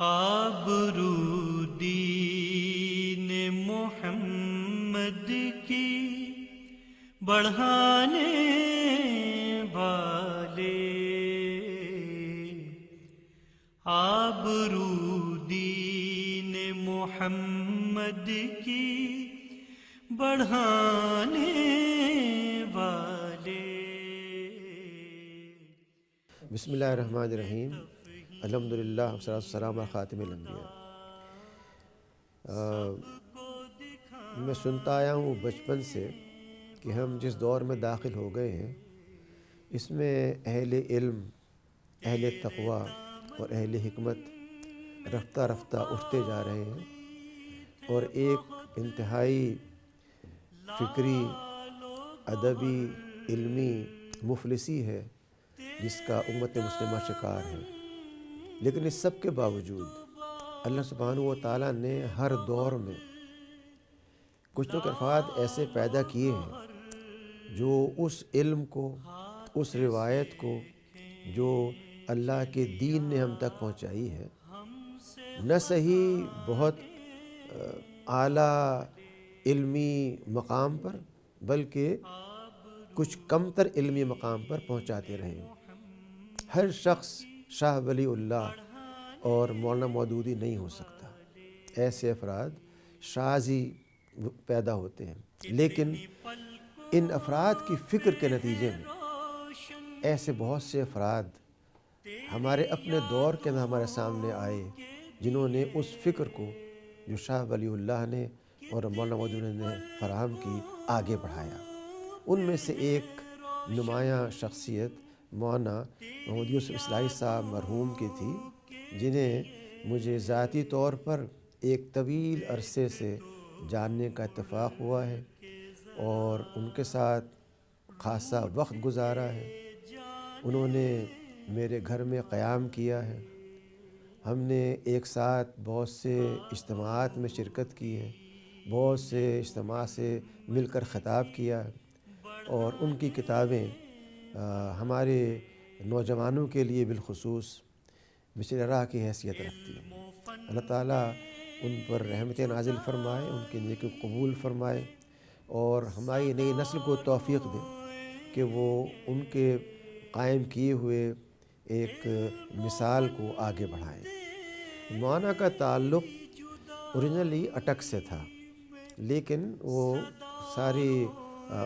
آبرو دین محمد کی بڑھانے والے، آبرو دین محمد کی بڑھانے والے۔ بسم اللہ الرحمن الرحیم، الحمدللہ والصلاۃ والسلام علی خاتم الانبیاء۔ میں سنتا آیا ہوں بچپن سے کہ ہم جس دور میں داخل ہو گئے ہیں اس میں اہل علم، اہل تقوی اور اہل حکمت رفتہ رفتہ اٹھتے جا رہے ہیں، اور ایک انتہائی فکری، ادبی، علمی مفلسی ہے جس کا امت مسلمہ شکار ہے۔ لیکن اس سب کے باوجود اللہ سبحانہ و تعالیٰ نے ہر دور میں کچھ تو افراد ایسے پیدا کیے ہیں جو اس علم کو، اس روایت کو جو اللہ کے دین نے ہم تک پہنچائی ہے، نہ صحیح بہت اعلیٰ علمی مقام پر بلکہ کچھ کم تر علمی مقام پر پہنچاتے رہے ہیں۔ ہر شخص شاہ ولی اللہ اور مولانا مودودی نہیں ہو سکتا، ایسے افراد شاذی پیدا ہوتے ہیں، لیکن ان افراد کی فکر کے نتیجے میں ایسے بہت سے افراد ہمارے اپنے دور کے اندر ہمارے سامنے آئے جنہوں نے اس فکر کو جو شاہ ولی اللہ نے اور مولانا مودودی نے فراہم کی آگے بڑھایا۔ ان میں سے ایک نمایاں شخصیت مولانا محمد یوسف اصلاحی صاحب مرحوم کی تھی، جنہیں مجھے ذاتی طور پر ایک طویل عرصے سے جاننے کا اتفاق ہوا ہے اور ان کے ساتھ خاصا وقت گزارا ہے۔ انہوں نے میرے گھر میں قیام کیا ہے، ہم نے ایک ساتھ بہت سے اجتماعات میں شرکت کی ہے، بہت سے اجتماع سے مل کر خطاب کیا ہے، اور ان کی کتابیں ہمارے نوجوانوں کے لیے بالخصوص مشیر راہ کی حیثیت رکھتی ہیں۔ اللہ تعالیٰ ان پر رحمتیں نازل فرمائے، ان کی نیکی قبول فرمائے، اور ہماری نئی نسل کو توفیق دے کہ وہ ان کے قائم کیے ہوئے ایک مثال کو آگے بڑھائیں۔ مولانا کا تعلق اوریجنلی اٹک سے تھا، لیکن وہ ساری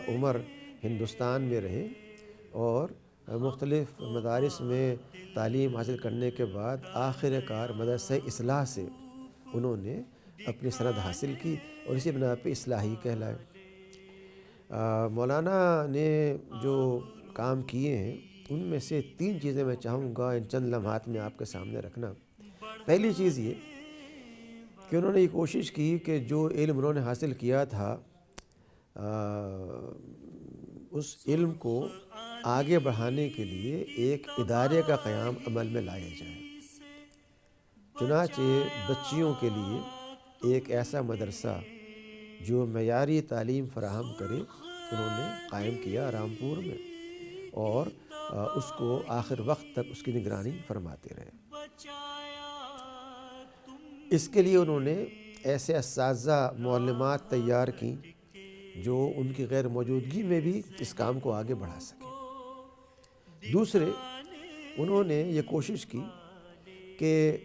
عمر ہندوستان میں رہے اور مختلف مدارس میں تعلیم حاصل کرنے کے بعد آخر کار مدرسہ اصلاح سے انہوں نے اپنی سند حاصل کی اور اسی بنا پہ اصلاحی کہلائے۔ مولانا نے جو کام کیے ہیں ان میں سے 3 چیزیں میں چاہوں گا ان چند لمحات میں آپ کے سامنے رکھنا۔ پہلی چیز یہ کہ انہوں نے یہ کوشش کی کہ جو علم انہوں نے حاصل کیا تھا اس علم کو آگے بڑھانے کے لیے ایک ادارے کا قیام عمل میں لایا جائے۔ چنانچہ بچیوں کے لیے ایک ایسا مدرسہ جو معیاری تعلیم فراہم کرے انہوں نے قائم کیا رامپور میں، اور اس کو آخر وقت تک اس کی نگرانی فرماتے رہے۔ اس کے لیے انہوں نے ایسے اساتذہ معلمات تیار کیں جو ان کی غیر موجودگی میں بھی اس کام کو آگے بڑھا سکیں۔ دوسرے، انہوں نے یہ کوشش کی کہ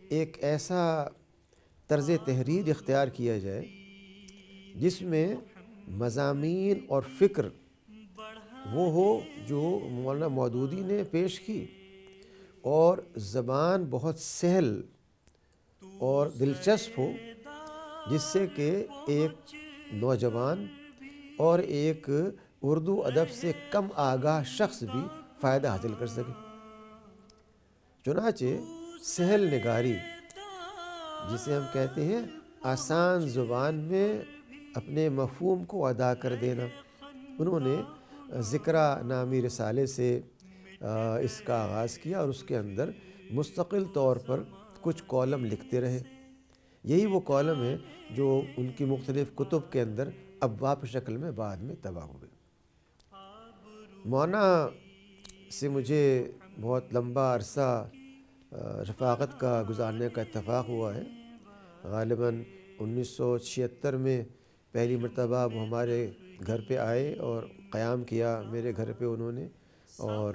ایک ایسا طرز تحریر اختیار کیا جائے جس میں مضامین اور فکر وہ ہو جو مولانا مودودی نے پیش کی، اور زبان بہت سہل اور دلچسپ ہو جس سے کہ ایک نوجوان اور ایک اردو ادب سے کم آگاہ شخص بھی فائدہ حاصل کر سکے۔ چنانچہ سہل نگاری، جسے ہم کہتے ہیں آسان زبان میں اپنے مفہوم کو ادا کر دینا، انہوں نے ذکرہ نامی رسالے سے اس کا آغاز کیا اور اس کے اندر مستقل طور پر کچھ کالم لکھتے رہے۔ یہی وہ کالم ہیں جو ان کی مختلف کتب کے اندر ابواب شکل میں بعد میں طبع ہوئے۔ مولانا سے مجھے بہت لمبا عرصہ رفاقت کا گزارنے کا اتفاق ہوا ہے۔ غالباً 1976 میں پہلی مرتبہ وہ ہمارے گھر پہ آئے اور قیام کیا میرے گھر پہ انہوں نے، اور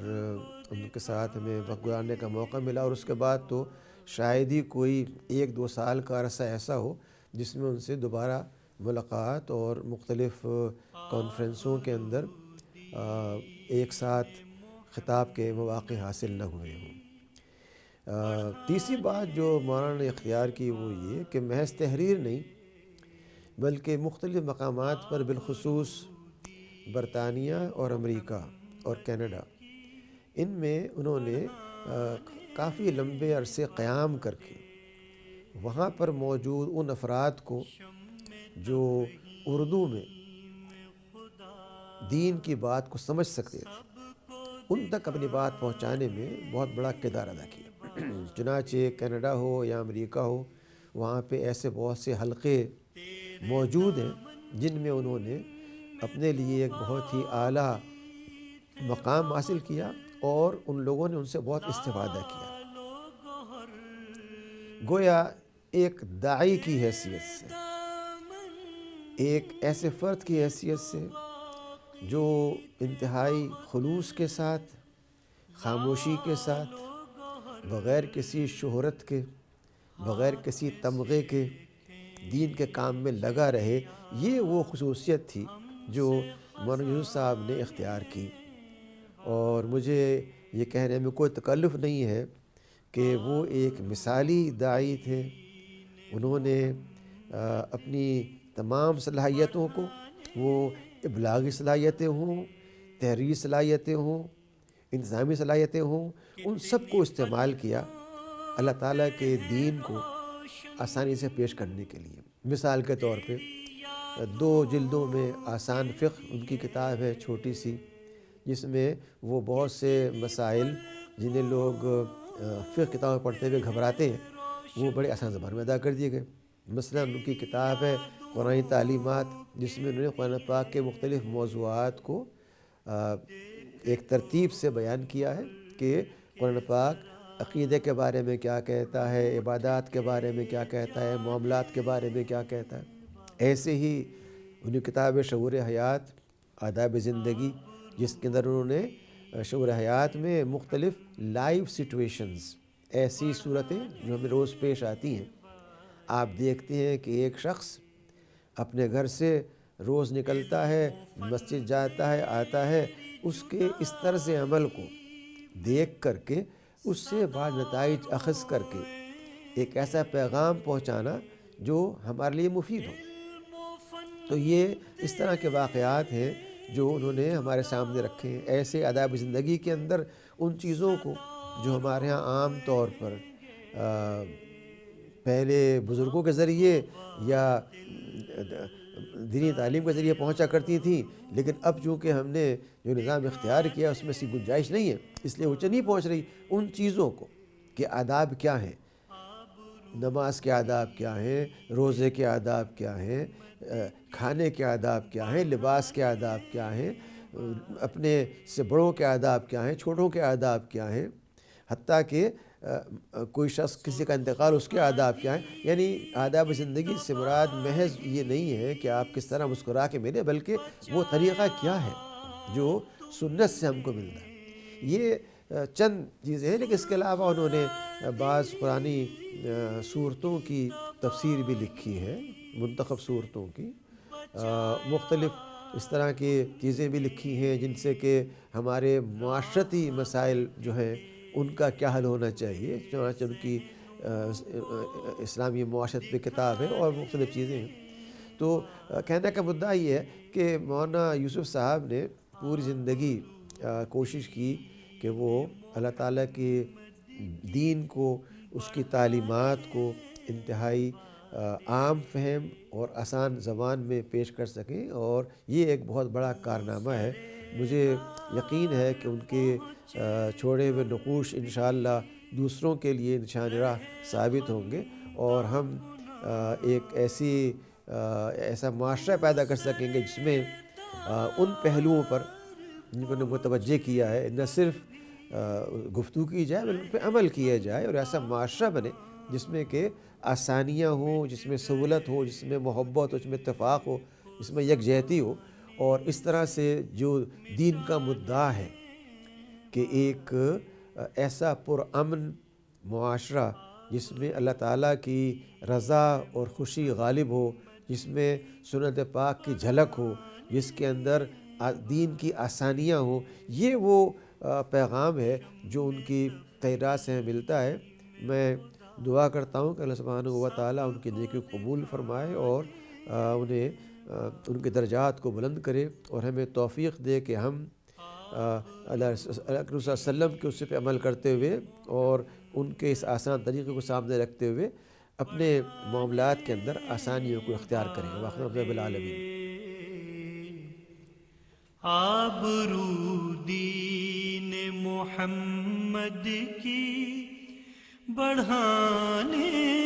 ان کے ساتھ ہمیں وقت گزارنے کا موقع ملا، اور اس کے بعد تو شاید ہی کوئی 1-2 سال کا عرصہ ایسا ہو جس میں ان سے دوبارہ ملاقات اور مختلف کانفرنسوں کے اندر ایک ساتھ خطاب کے مواقع حاصل نہ ہوئے ہوں۔ تیسری بات جو مولانا نے اختیار کی وہ یہ کہ محض تحریر نہیں بلکہ مختلف مقامات پر، بالخصوص برطانیہ اور امریکہ اور کینیڈا، ان میں انہوں نے کافی لمبے عرصے قیام کر کے وہاں پر موجود ان افراد کو جو اردو میں دین کی بات کو سمجھ سکتے تھے، ان تک اپنی بات پہنچانے میں بہت بڑا کردار ادا کیا۔ چنانچہ کینیڈا ہو یا امریکہ ہو، وہاں پہ ایسے بہت سے حلقے موجود ہیں جن میں انہوں نے اپنے لیے ایک بہت ہی اعلیٰ مقام حاصل کیا، اور ان لوگوں نے ان سے بہت استفادہ کیا۔ گویا ایک داعی کی حیثیت سے، ایک ایسے فرد کی حیثیت سے جو انتہائی خلوص کے ساتھ، خاموشی کے ساتھ، بغیر کسی شہرت کے، بغیر کسی تمغے کے دین کے کام میں لگا رہے، یہ وہ خصوصیت تھی جو مولانا یوسف صاحب نے اختیار کی۔ اور مجھے یہ کہنے میں کوئی تکلف نہیں ہے کہ وہ ایک مثالی داعی تھے۔ انہوں نے اپنی تمام صلاحیتوں کو، وہ ابلاغی صلاحیتیں ہوں، تحریری صلاحیتیں ہوں، انتظامی صلاحیتیں ہوں، ان سب کو استعمال کیا اللہ تعالیٰ کے دین کو آسانی سے پیش کرنے کے لیے۔ مثال کے طور پہ 2 جلدوں میں آسان فقہ ان کی کتاب ہے، چھوٹی سی، جس میں وہ بہت سے مسائل جنہیں لوگ فقہ کتابیں پڑھتے ہوئے گھبراتے ہیں، وہ بڑے آسان زبان میں ادا کر دیے گئے۔ مثلا ان کی کتاب ہے قرآنی تعلیمات، جس میں انہوں نے قرآن پاک کے مختلف موضوعات کو ایک ترتیب سے بیان کیا ہے کہ قرآن پاک عقیدے کے بارے میں کیا کہتا ہے، عبادات کے بارے میں کیا کہتا ہے، معاملات کے بارے میں کیا کہتا ہے۔ ایسے ہی انہیں کتاب شعور حیات، آداب زندگی، جس کے اندر انہوں نے شعور حیات میں مختلف لائیو سچویشنز، ایسی صورتیں جو ہمیں روز پیش آتی ہیں۔ آپ دیکھتے ہیں کہ ایک شخص اپنے گھر سے روز نکلتا ہے، مسجد جاتا ہے، آتا ہے، اس کے اس طرز عمل کو دیکھ کر کے اس سے بعض نتائج اخذ کر کے ایک ایسا پیغام پہنچانا جو ہمارے لیے مفید ہو۔ تو یہ اس طرح کے واقعات ہیں جو انہوں نے ہمارے سامنے رکھے ہیں۔ ایسے آداب زندگی کے اندر ان چیزوں کو جو ہمارے ہاں عام طور پر پہلے بزرگوں کے ذریعے یا دینی تعلیم کے ذریعے پہنچا کرتی تھیں، لیکن اب چونکہ ہم نے جو نظام اختیار کیا اس میں سی گنجائش نہیں ہے، اس لیے وہ نہیں پہنچ رہی۔ ان چیزوں کو کہ آداب کیا ہیں، نماز کے آداب کیا ہیں، روزے کے آداب کیا ہیں، کھانے کے آداب کیا ہیں، لباس کے آداب کیا ہیں، اپنے سے بڑوں کے آداب کیا ہیں، چھوٹوں کے آداب کیا ہیں، حتیٰ کہ کوئی شخص کسی کا انتقال اس کے آداب کیا ہیں۔ یعنی آداب زندگی سے مراد محض یہ نہیں ہے کہ آپ کس طرح مسکرا کے ملیں، بلکہ وہ طریقہ کیا ہے جو سنت سے ہم کو ملتا ہے۔ یہ چند چیزیں ہیں، لیکن اس کے علاوہ انہوں نے بعض قرآنی صورتوں کی تفسیر بھی لکھی ہے، منتخب صورتوں کی، مختلف اس طرح کی چیزیں بھی لکھی ہیں جن سے کہ ہمارے معاشرتی مسائل جو ہیں ان کا کیا حل ہونا چاہیے۔ چنانچہ ان کی اسلامی معاشرت پہ کتاب ہے اور مختلف چیزیں ہیں۔ تو کہنے کا مدعا یہ ہے کہ مولانا یوسف صاحب نے پوری زندگی کوشش کی کہ وہ اللہ تعالیٰ کے دین کو، اس کی تعلیمات کو انتہائی عام فہم اور آسان زبان میں پیش کر سکیں، اور یہ ایک بہت بڑا کارنامہ ہے۔ مجھے یقین ہے کہ ان کے چھوڑے ہوئے نقوش انشاءاللہ دوسروں کے لیے نشان راہ ثابت ہوں گے، اور ہم ایک ایسا معاشرہ پیدا کر سکیں گے جس میں ان پہلوؤں پر جن کو نے متوجہ کیا ہے، نہ صرف گفتگو کی جائے بلکہ ان پہ عمل کیا جائے، اور ایسا معاشرہ بنے جس میں کہ آسانیاں ہوں، جس میں سہولت ہو، جس میں محبت ہو، جس میں اتفاق ہو، جس میں یکجہتی ہو، اور اس طرح سے جو دین کا مدعا ہے کہ ایک ایسا پرامن معاشرہ جس میں اللہ تعالیٰ کی رضا اور خوشی غالب ہو، جس میں سنت پاک کی جھلک ہو، جس کے اندر دین کی آسانیاں ہوں، یہ وہ پیغام ہے جو ان کی تحریرات سے ملتا ہے۔ میں دعا کرتا ہوں کہ اللہ سبحانہ و تعالیٰ ان کی نیکی کو قبول فرمائے اور انہیں ان کے درجات کو بلند کرے، اور ہمیں توفیق دے کہ ہم اللہ صلی اللہ علیہ وسلم کے اس پہ عمل کرتے ہوئے اور ان کے اس آسان طریقے کو سامنے رکھتے ہوئے اپنے معاملات کے اندر آسانیوں کو اختیار کریں۔ واخر رب العالمین۔ آبرو دین محمد کی بڑھانے